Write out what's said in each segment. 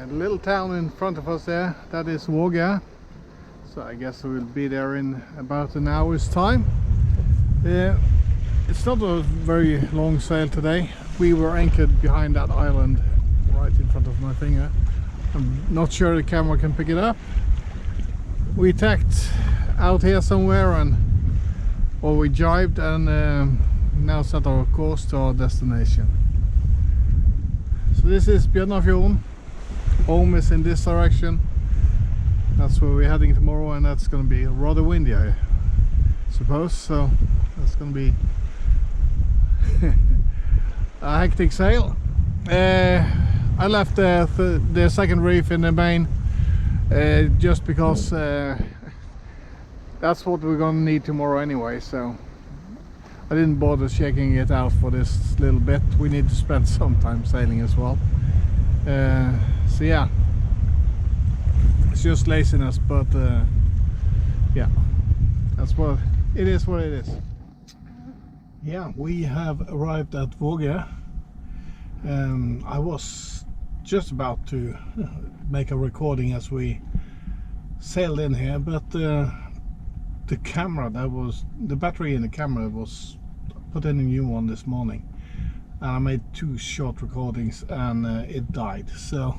little town in front of us there, that is Våge. So I guess we'll be there in about an hour's time. It's not a very long sail today. We were anchored behind that island right in front of my finger. I'm not sure the camera can pick it up. We tacked out here somewhere or we jibed and now set our course to our destination. So this is Bjørnafjorden. Home is in this direction. That's where we're heading tomorrow, and that's going to be rather windy, I suppose. So that's going to be a hectic sail. I left the second reef in the main just because that's what we're going to need tomorrow anyway. So I didn't bother checking it out for this little bit. We need to spend some time sailing as well. So yeah, it's just laziness, but yeah, that's what it is. What it is. Yeah, we have arrived at Våge. I was just about to make a recording as we sailed in here, but the camera, the battery in the camera was put in a new one this morning, and I made 2 short recordings and it died. So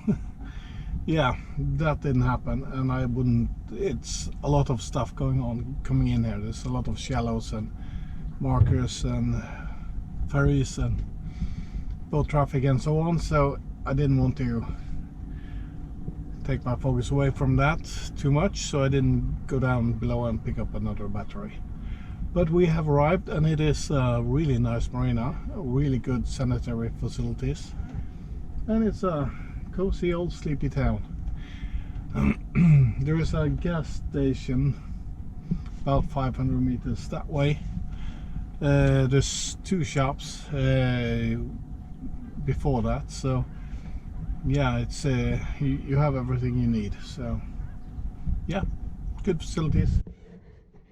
yeah, that didn't happen, and it's a lot of stuff coming in here. There's a lot of shallows and markers and ferries and boat traffic and so on, so I didn't want to take my focus away from that too much, so I didn't go down below and pick up another battery. But we have arrived, and it is a really nice marina, really good sanitary facilities, and it's a cozy old sleepy town. There is a gas station about 500 meters that way. There's 2 shops before that, so yeah, it's you have everything you need. So yeah, good facilities.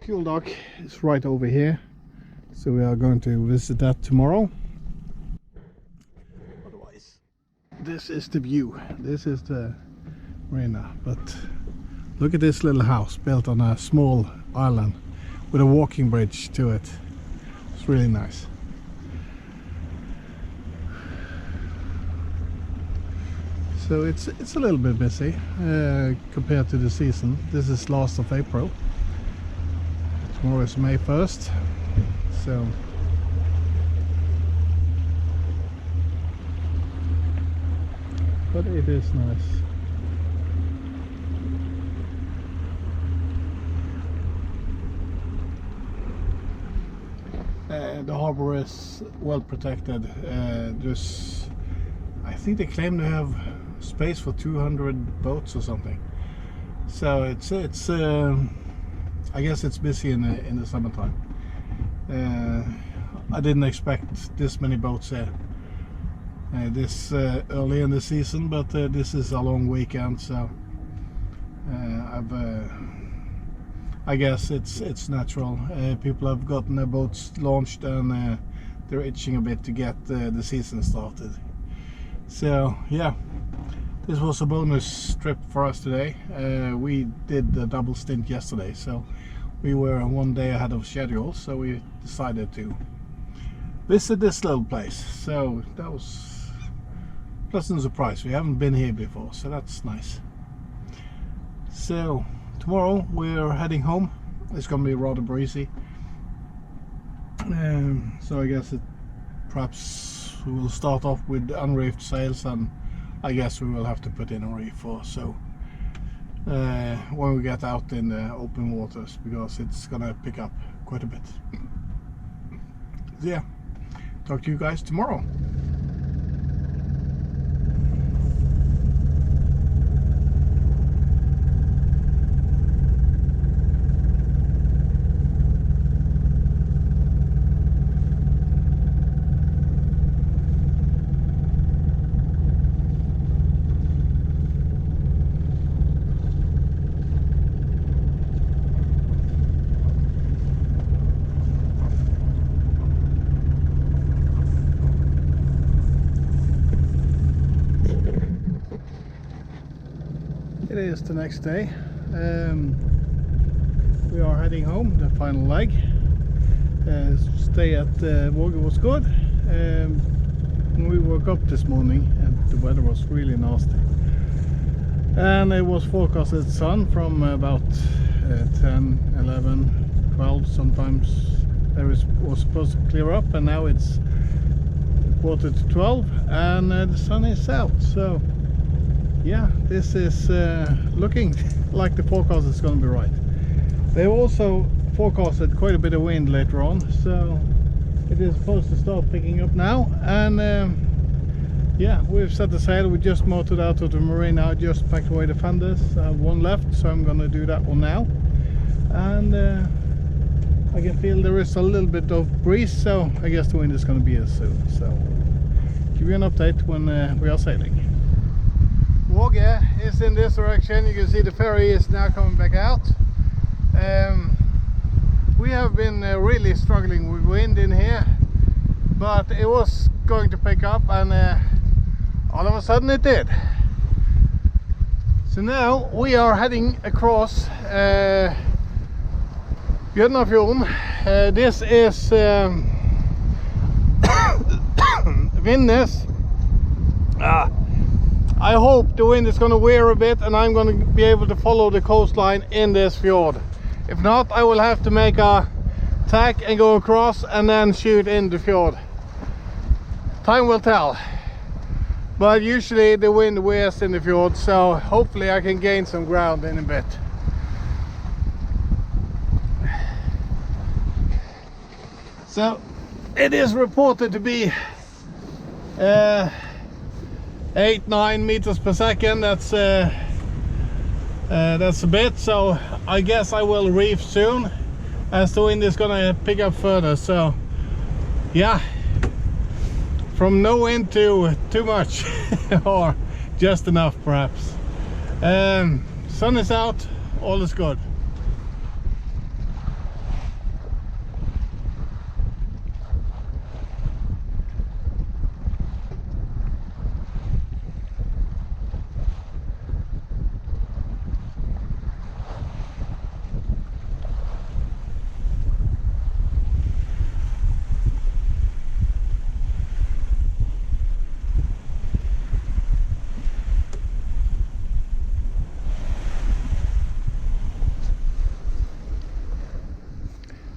Fuel dock is right over here, so we are going to visit that tomorrow. Otherwise, this is the view. This is the marina, but look at this little house built on a small island with a walking bridge to it. It's really nice. So it's a little bit busy compared to the season. This is last of April. Tomorrow is May 1st. So but it is nice. The harbor is well protected. I think they claim to have space for 200 boats or something. So it's I guess it's busy in the summertime. I didn't expect this many boats here this early in the season, but this is a long weekend, so I guess it's natural. People have gotten their boats launched, and they're itching a bit to get the season started. So yeah, this was a bonus trip for us today. We did the double stint yesterday, so we were 1 day ahead of schedule, so we decided to visit this little place. So that was a pleasant surprise. We haven't been here before, so that's nice. So tomorrow we're heading home. It's gonna be rather breezy, so I guess perhaps we will start off with unreefed sails, and I guess we will have to put in a reef or so when we get out in the open waters, because it's gonna pick up quite a bit. So yeah, talk to you guys tomorrow. is the next day. We are heading home, the final leg. Stay at Våge was good. We woke up this morning and the weather was really nasty. And it was forecasted sun from about 10, 11, 12 sometimes. Was supposed to clear up, and now it's 11:45 and the sun is out. So yeah, this is looking like the forecast is going to be right. They also forecasted quite a bit of wind later on, so it is supposed to start picking up now. And yeah, we've set the sail. We just motored out of the marina, just packed away the fenders. I have one left, so I'm going to do that one now. And I can feel there is a little bit of breeze, so I guess the wind is going to be here soon. So give you an update when we are sailing. Våge is in this direction. You can see the ferry is now coming back out. We have been really struggling with wind in here, but it was going to pick up, and all of a sudden it did. So now we are heading across Bjørnafjorden. This is Vindnes. I hope the wind is going to veer a bit and I'm going to be able to follow the coastline in this fjord. If not, I will have to make a tack and go across and then shoot in the fjord. Time will tell. But usually the wind veers in the fjord, so hopefully I can gain some ground in a bit. So it is reported to be 8-9 meters per second. That's a bit, so I guess I will reef soon as the wind is gonna pick up further. So yeah, from no wind to too much or just enough perhaps. Sun is out, all is good.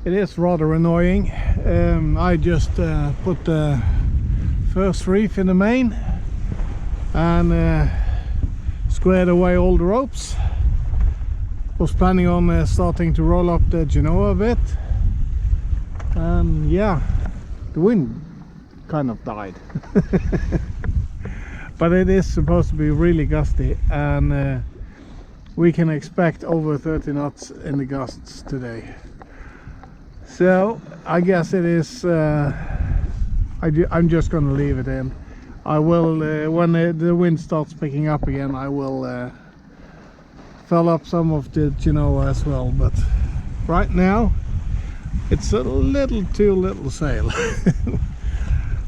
It is rather annoying. I just put the first reef in the main and squared away all the ropes. Was planning on starting to roll up the Genoa a bit, and yeah, the wind kind of died. But it is supposed to be really gusty, and we can expect over 30 knots in the gusts today. So I guess it is, I'm just going to leave it in. I will, when the wind starts picking up again, I will fill up some of the Genoa as well. But right now it's a little too little sail.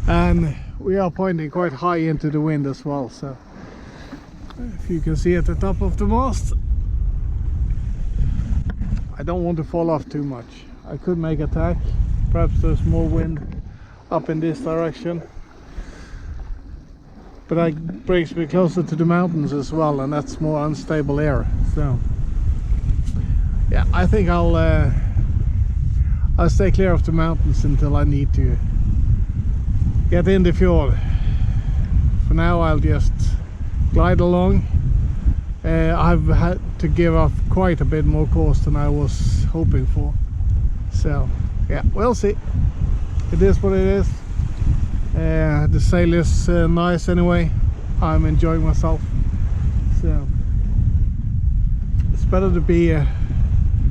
And we are pointing quite high into the wind as well. So if you can see at the top of the mast, I don't want to fall off too much. I could make a tack. Perhaps there's more wind up in this direction, but that brings me closer to the mountains as well, and that's more unstable air. So yeah, I think I'll stay clear of the mountains until I need to get in the fjord. For now I'll just glide along. I've had to give up quite a bit more course than I was hoping for. So yeah, we'll see. It is what it is. The sail is nice anyway. I'm enjoying myself. So it's better to be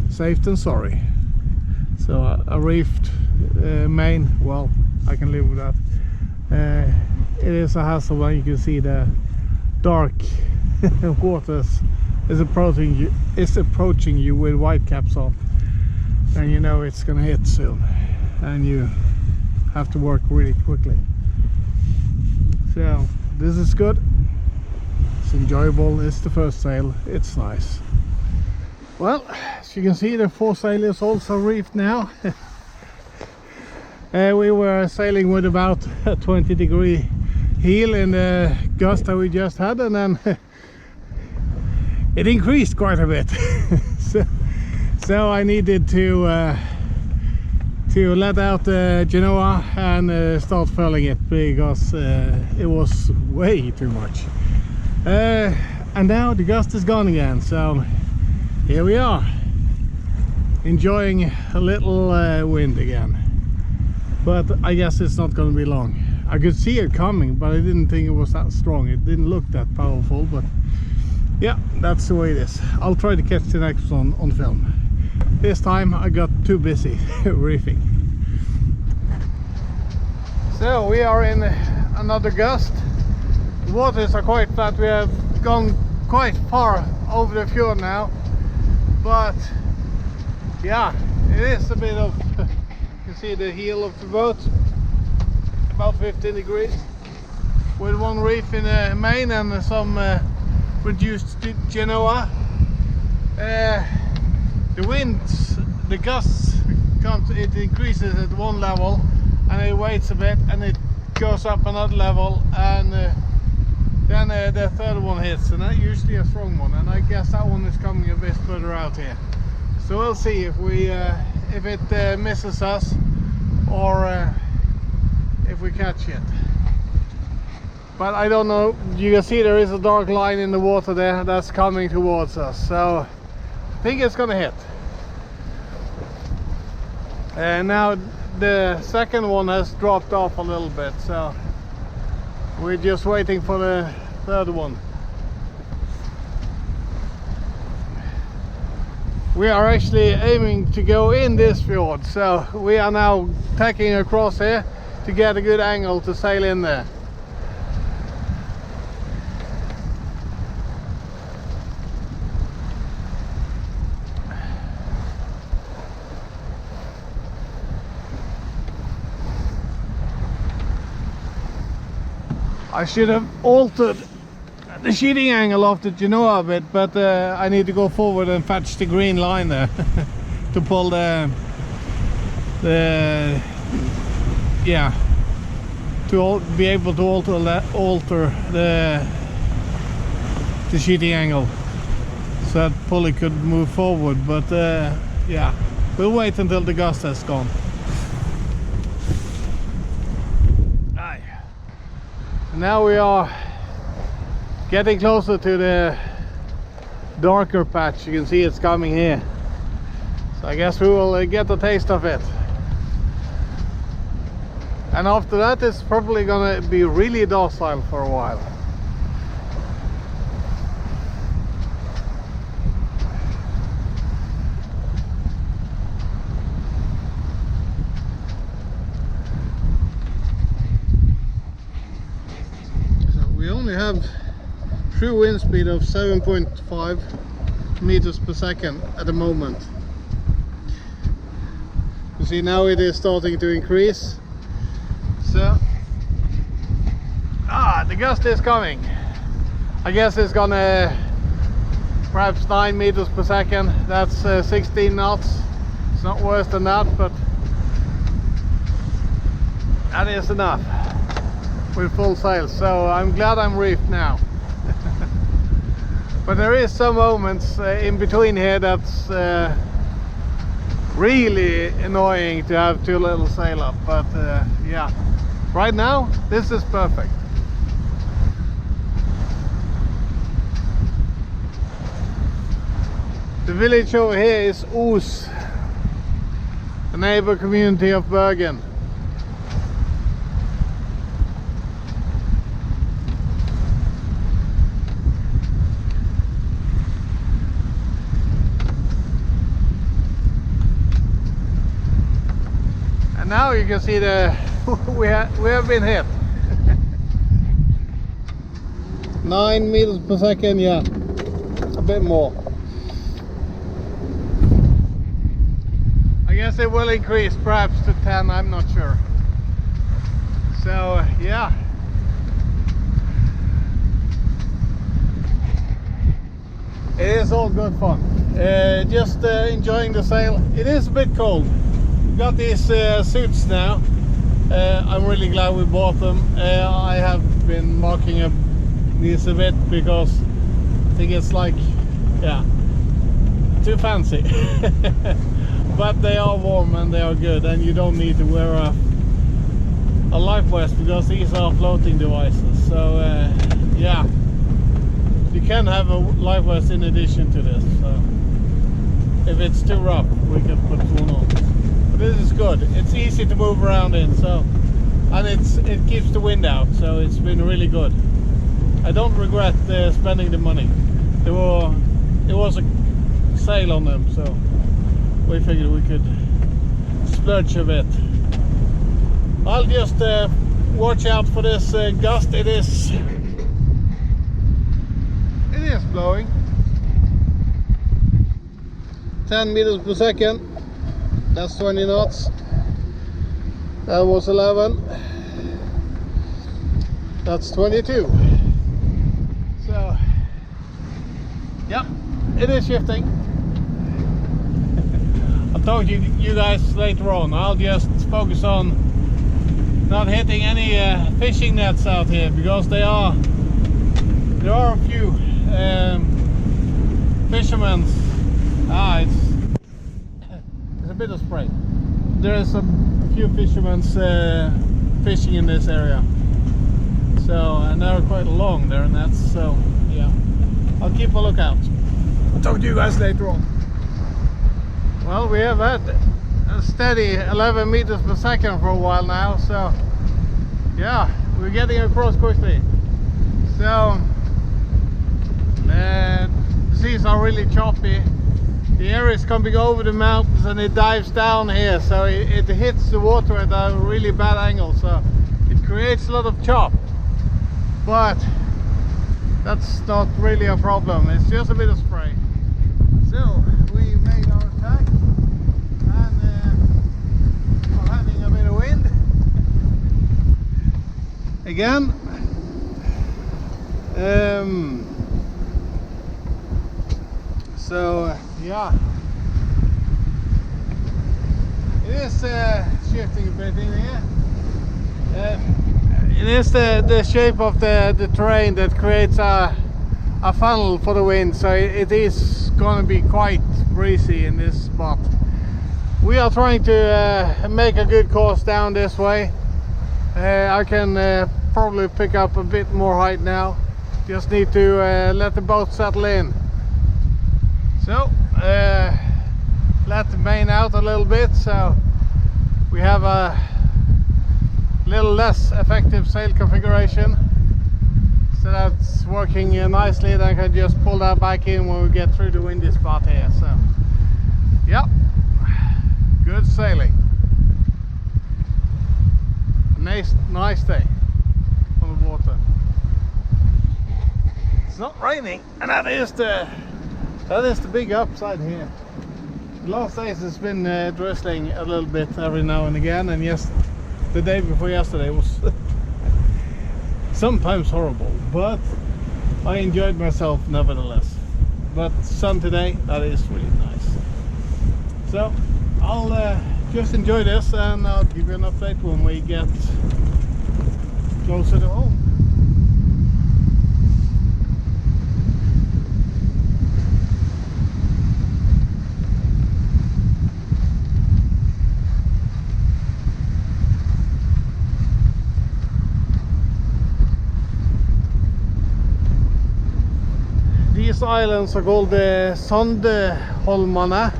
safe than sorry. So a reefed main, well, I can live with that. It is a hassle when you can see the dark waters is approaching you with white caps on. And you know it's gonna hit soon, and you have to work really quickly. So this is good. enjoyable. It's the first sail, it's nice. Well, as you can see, the foresail is also reefed now. We were sailing with about a 20-degree heel in the gust that we just had, and then it increased quite a bit. so I needed to let out the Genoa and start filling it, because it was way too much. And now the gust is gone again, so here we are, enjoying a little wind again. But I guess it's not going to be long. I could see it coming, but I didn't think it was that strong. It didn't look that powerful, but yeah, that's the way it is. I'll try to catch the next one on film. This time I got too busy reefing. So we are in another gust. The waters are quite flat. We have gone quite far over the fjord now, but yeah, it is a bit of, you can see the heel of the boat, about 15 degrees, with one reef in the main and some reduced Genoa. The winds, the gusts comes, it increases at one level and it waits a bit and it goes up another level, and then the third one hits, and that's usually a strong one, and I guess that one is coming a bit further out here. So we'll see if we if it misses us, or if we catch it. But I don't know. You can see there is a dark line in the water there that's coming towards us, so I think it's gonna hit. And now the second one has dropped off a little bit, so we're just waiting for the third one. We are actually aiming to go in this fjord, so we are now tacking across here to get a good angle to sail in there. I should have altered the sheeting angle of the Genoa a bit, but I need to go forward and fetch the green line there to pull the yeah, to be able to alter the sheeting angle so that pulley could move forward. But yeah, we'll wait until the gust has gone. Now we are getting closer to the darker patch. You can see it's coming here, so I guess we will get a taste of it, and after that it's probably gonna be really docile for a while. We only have true wind speed of 7.5 meters per second at the moment. You see now it is starting to increase. So the gust is coming. I guess it's gonna perhaps 9 meters per second. That's 16 knots. It's not worse than that, but that is enough with full sail, so I'm glad I'm reefed now. But there is some moments in between here that's really annoying to have too little sail up, but yeah, right now this is perfect. The village over here is Våge, the neighbor community of Våge. And now you can see the we have been hit. 9 meters per second, yeah, a bit more. I guess it will increase perhaps to 10, I'm not sure. So yeah, It is all good fun. Just enjoying the sail. It is a bit cold. We got these suits now. I'm really glad we bought them. I have been marking up these a bit because I think it's like, yeah, too fancy. But they are warm and they are good, and you don't need to wear a life vest because these are floating devices. So yeah, you can have a life vest in addition to this. So if it's too rough, we can put one on. But this is good. It's easy to move around in, so, and it keeps the wind out. So it's been really good. I don't regret spending the money. It was a sale on them, so we figured we could splurge a bit. I'll just watch out for this gust. It is blowing 10 meters per second. That's 20 knots. That was 11. That's 22. So yeah, it is shifting. I'll talk to you guys later on. I'll just focus on not hitting any fishing nets out here, because there are a few fishermen. It's a bit of spray. There is a few fishermen fishing in this area. So, and they're quite long, their nets. So yeah, I'll keep a lookout. I'll talk to you guys later on. Well, we have had a steady 11 meters per second for a while now, so yeah, we're getting across quickly. So the seas are really choppy. The air is coming over the mountains and it dives down here, so it hits the water at a really bad angle, so it creates a lot of chop. But that's not really a problem, it's just a bit of spray. So we made our tack, and we're having a bit of wind again. So yeah, it is shifting a bit in here. It is the shape of the terrain that creates a funnel for the wind, so it is going to be quite breezy in this spot. We are trying to make a good course down this way. I can probably pick up a bit more height now. Just need to let the boat settle in. So let the main out a little bit, so we have a little less effective sail configuration. So that's working nicely. Then I can just pull that back in when we get through the windy spot here. So yep, good sailing. Nice day on the water. It's not raining, and that is the big upside here. The last days it's been drizzling a little bit every now and again, and yes, the day before yesterday was sometimes horrible, but I enjoyed myself nevertheless. But sun today, that is really nice. So I'll just enjoy this, and I'll give you an update when we get closer to home. These islands are called the Sondeholmane,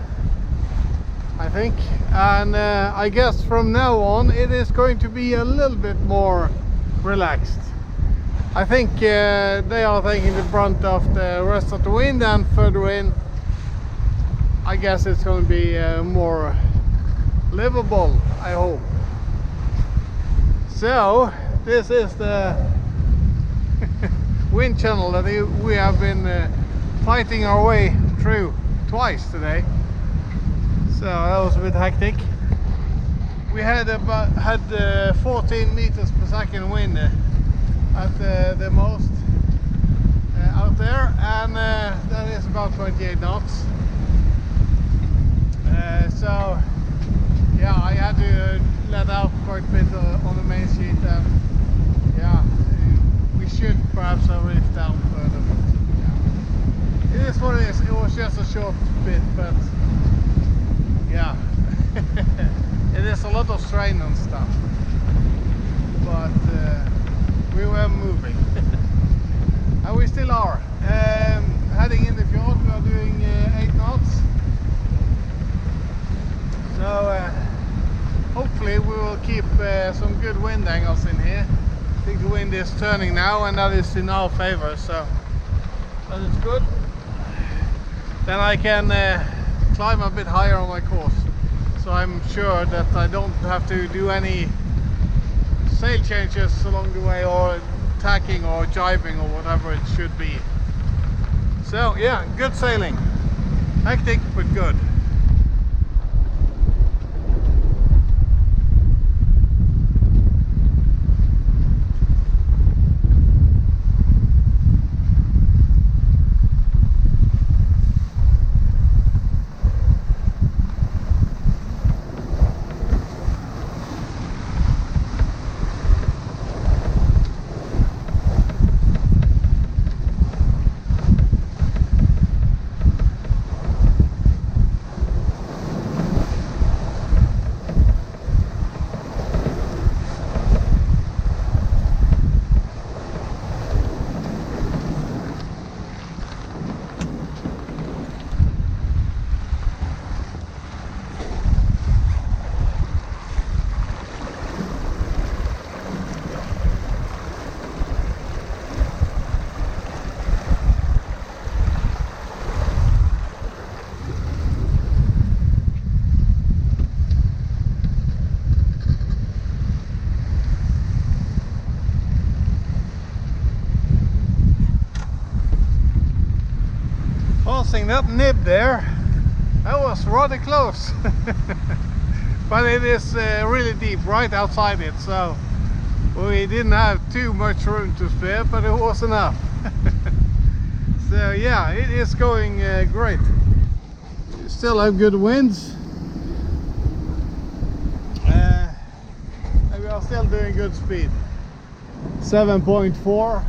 I think, and I guess from now on it is going to be a little bit more relaxed. I think they are taking the brunt of the rest of the wind, and further in I guess it's going to be more livable, I hope. So this is the wind channel that we have been fighting our way through twice today. So that was a bit hectic. We had 14 meters per second wind at the most. I out there, and that is about 28 knots. So yeah, I had to let out quite a bit on the main sheet, and yeah, we should perhaps have reefed down further, but yeah, it is what it is. It was just a short bit, but yeah, it is a lot of strain and stuff, but we were moving. And we still are. Heading in the fjord, we are doing 8 knots. So hopefully we will keep some good wind angles in here. I think the wind is turning now, and that is in our favor, so that is good. Then I can climb a bit higher on my course, so I'm sure that I don't have to do any sail changes along the way, or tacking or jibing or whatever it should be. So yeah, good sailing. Hectic but good. Passing that nib there, that was rather close. But it is really deep right outside it, so we didn't have too much room to spare, but it was enough. So yeah, it is going great. We still have good winds, and we are still doing good speed. 7.4.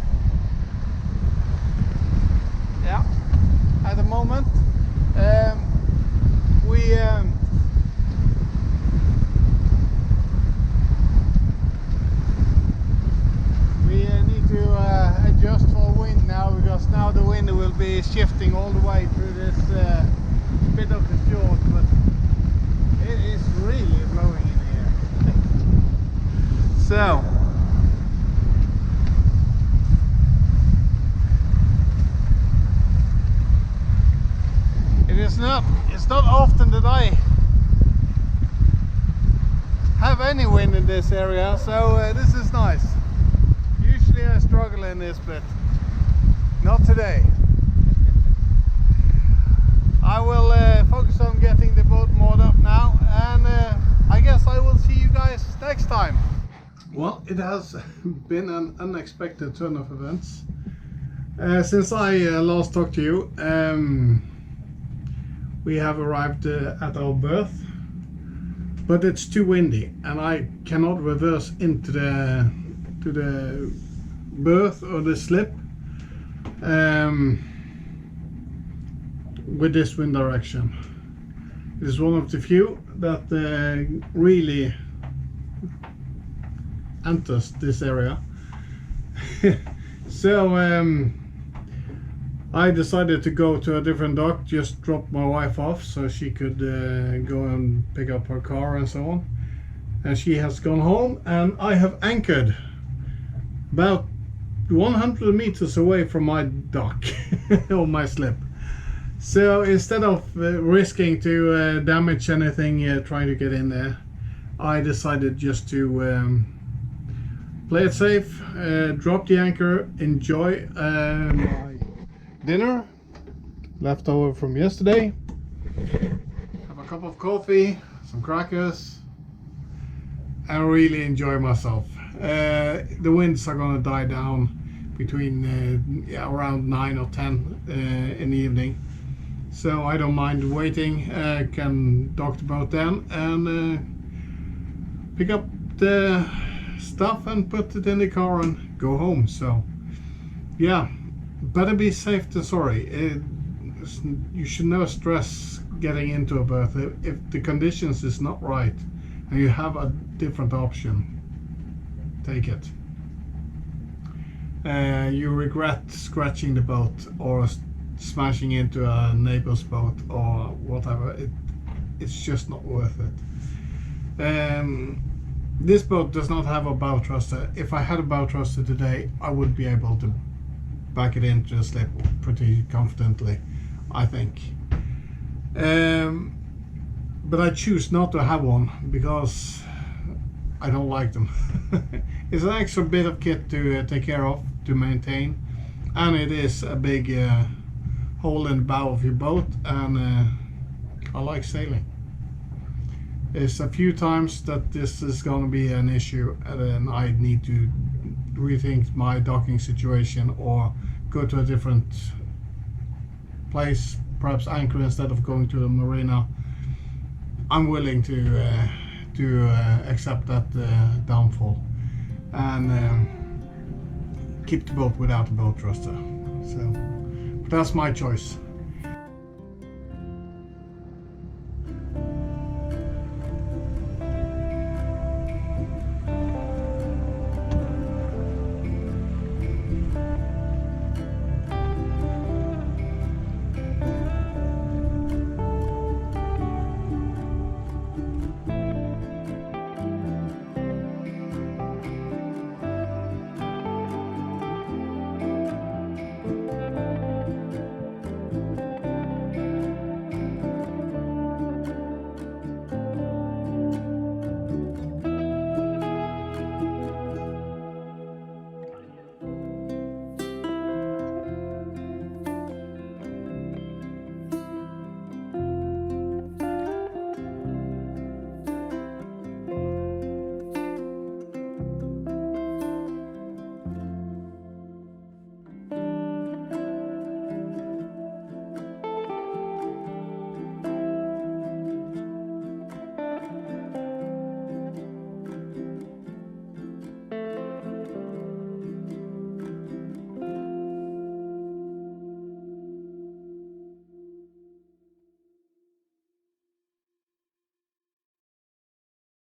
Yeah, at the moment. We need to adjust for wind now, because now the wind will be shifting all the way through this bit of the fjord, but it is really blowing in here. So it's not often that I have any wind in this area, so this is nice. Usually I struggle in this, but not today. I will focus on getting the boat moored up now, and I guess I will see you guys next time. Well, it has been an unexpected turn of events since I last talked to you. We have arrived at our berth, but it's too windy and I cannot reverse into the berth or the slip with this wind direction. It is one of the few that really enters this area. So I decided to go to a different dock, just drop my wife off so she could go and pick up her car and so on. And she has gone home, and I have anchored about 100 meters away from my dock or my slip. So instead of risking to damage anything trying to get in there, I decided just to play it safe, drop the anchor, enjoy my dinner left over from yesterday, have a cup of coffee, some crackers, and really enjoy myself. The winds are gonna die down. between around 9 or 10 in the evening. So I don't mind waiting, can dock the boat then and pick up the stuff and put it in the car and go home. So yeah, better be safe than sorry. You should never stress getting into a berth if the conditions is not right and you have a different option. Take it. You regret scratching the boat or smashing into a neighbor's boat or whatever. It's just not worth it. This boat does not have a bow thruster. If I had a bow thruster today, I would be able to back it into the slip pretty confidently, I think. But I choose not to have one because I don't like them. It's an extra bit of kit to take care of, to maintain, and it is a big hole in the bow of your boat, and I like sailing. There's a few times that this is going to be an issue and then I need to rethink my docking situation or go to a different place, perhaps anchor instead of going to the marina. I'm willing to accept that downfall and keep the boat without a boat thruster. So, but that's my choice.